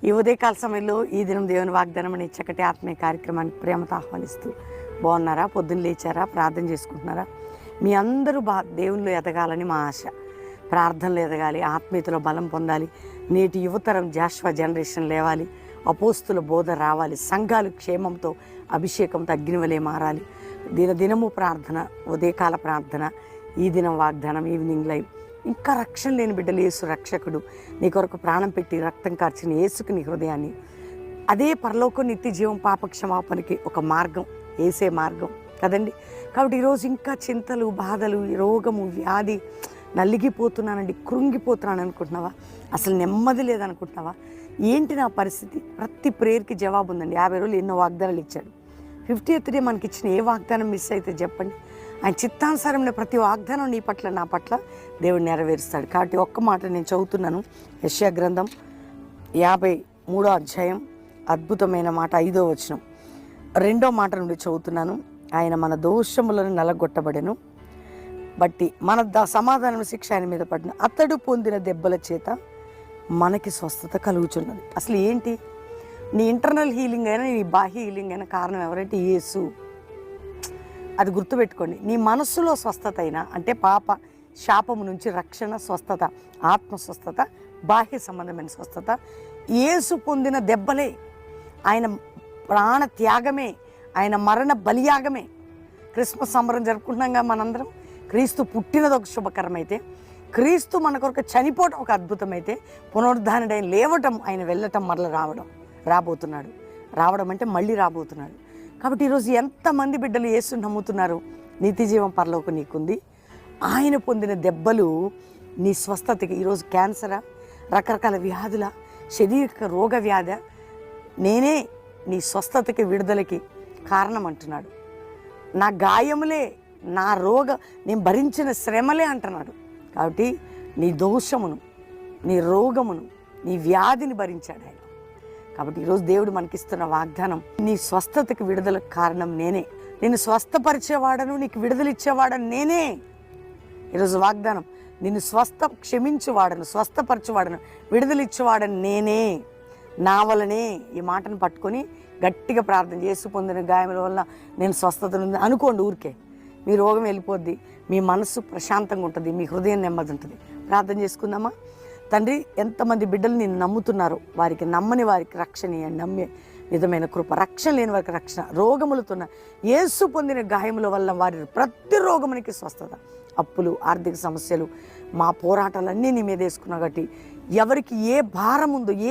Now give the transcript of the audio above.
ఈ ఉదయకాల సమయంలో ఈ దినం దేవుని వాగ్దానం అనే చక్కటి ఆత్మీయ కార్యక్రమానికి ప్రేమతో ఆహ్వానిస్తూ బాగున్నారా? పొద్దున్న లేచారా? ప్రార్థన చేసుకుంటున్నారా? మీ అందరూ దేవునిలో ఎదగాలని మా ఆశ. ప్రార్థనలు ఎదగాలి, ఆత్మీయతలో బలం పొందాలి, నేటి యువతరం జాషువా జనరేషన్ లేవాలి, అపోస్తుల బోధ రావాలి, సంఘాలు క్షేమంతో అభిషేకంతో అగ్నివలే మారాలి. దినదినము ప్రార్థన, ఉదయకాల ప్రార్థన, ఈ దినం వాగ్దానం, ఈవినింగ్ లైవ్. ఇంకా రక్షణ లేని బిడ్డలు, యేసు రక్షకుడు నీ కొరకు ప్రాణం పెట్టి రక్తం కార్చిన యేసుకు నీ హృదయాన్ని, అదే పరలోకం నిత్య జీవం పాపక్షమాపణకి ఒక మార్గం, ఏసే మార్గం కదండి. కాబట్టి ఈరోజు ఇంకా చింతలు, బాధలు, రోగము, వ్యాధి, నలిగిపోతున్నానండి, కృంగిపోతున్నాను అనుకుంటున్నావా? అసలు నెమ్మది లేదనుకుంటున్నావా? ఏంటి నా పరిస్థితి? ప్రతి ప్రేయర్కి జవాబు ఉందండి. 50 రోజులు ఎన్నో వాగ్దానాలు ఇచ్చాడు. 50th డే మనకి ఇచ్చిన ఏ వాగ్దానం మిస్ అయితే చెప్పండి. ఆయన చిత్తానుసారమైన ప్రతి వాగ్దానం నీ పట్ల, నా పట్ల దేవుడు నెరవేరుస్తాడు. కాబట్టి ఒక్క మాట నేను చదువుతున్నాను. యెషయా గ్రంథం 53వ అధ్యాయం అద్భుతమైన మాట 5వ వచనం, 2వ మాట నుండి చదువుతున్నాను. ఆయన మన దోషములను నలగొట్టబడెను బట్టి మన సమాధానం శిక్ష ఆయన మీద పడిన, అతడు పొందిన దెబ్బల చేత మనకి స్వస్థత కలుగుచున్నది. అసలు ఏంటి? నీ ఇంటర్నల్ హీలింగ్ అయినా, నీ బాహ్య హీలింగ్ అయినా కారణం ఎవరంటే యేసు. అది గుర్తుపెట్టుకోండి. నీ మనస్సులో స్వస్థత అయినా, అంటే పాప శాపము నుంచి రక్షణ, స్వస్థత, ఆత్మ స్వస్థత, బాహ్య సంబంధమైన స్వస్థత యేసు పొందిన దెబ్బలే, ఆయన ప్రాణ త్యాగమే, ఆయన మరణ బలియాగమే. క్రిస్మస్ సంబరం జరుపుకుంటున్నాగా మనందరం. క్రీస్తు పుట్టినది ఒక శుభకరమైతే, క్రీస్తు మన కొరకు చనిపోవటం ఒక అద్భుతమైతే, పునరుద్ధానుడైన లేవటం, ఆయన వెళ్ళటం, మరల రాబోతున్నాడు. రావడం అంటే మళ్ళీ రాబోతున్నాడు. కాబట్టి ఈరోజు ఎంతమంది బిడ్డలు యేసుని నమ్ముతున్నారు? నీతి జీవం పరలోకం నీకుంది. ఆయన పొందిన దెబ్బలు నీ స్వస్థతకి. ఈరోజు క్యాన్సరా, రకరకాల వ్యాధుల, శరీరక రోగ వ్యాధ, నేనే నీ స్వస్థతకి, విడుదలకి కారణం అంటున్నాడు. నా గాయములే, నా నేను భరించిన శ్రమలే అంటున్నాడు. కాబట్టి నీ దోషమును, నీ రోగమును, నీ వ్యాధిని భరించాడు ఆయన. కాబట్టి ఈరోజు దేవుడు మనకిస్తున్న వాగ్దానం, నీ స్వస్థతకి, విడుదలకు కారణం నేనే. నేను స్వస్థపరిచేవాడను, నీకు విడుదల ఇచ్చేవాడను నేనే. ఈరోజు వాగ్దానం, నిన్ను క్షమించేవాడను, స్వస్థపరచేవాడను, విడుదల ఇచ్చేవాడను నేనే. నా వలనే. ఈ మాటను పట్టుకొని గట్టిగా ప్రార్థన చేసి, పొందిన గాయముల వల్ల నేను స్వస్థత ఉంది అనుకోండి. ఊరికే మీ రోగం వెళ్ళిపోద్ది, మీ మనసు ప్రశాంతంగా ఉంటుంది, మీ హృదయం నెమ్మది ఉంటుంది. ప్రార్థన చేసుకుందామా? తండ్రి, ఎంతమంది బిడ్డలు నేను నమ్ముతున్నారు, వారికి, నమ్మని వారికి రక్షణ, నమ్మే విధమైన కృప, రక్షణ లేని వారికి రక్షణ, రోగములతోన్న యేసు పొందిన గాయముల వల్ల వారి ప్రతి రోగమునికి స్వస్థత, అప్పులు, ఆర్థిక సమస్యలు, మా పోరాటాలన్నీ నీ మీద వేసుకున్నా. కాబట్టి ఎవరికి ఏ భారం ఉందో, ఏ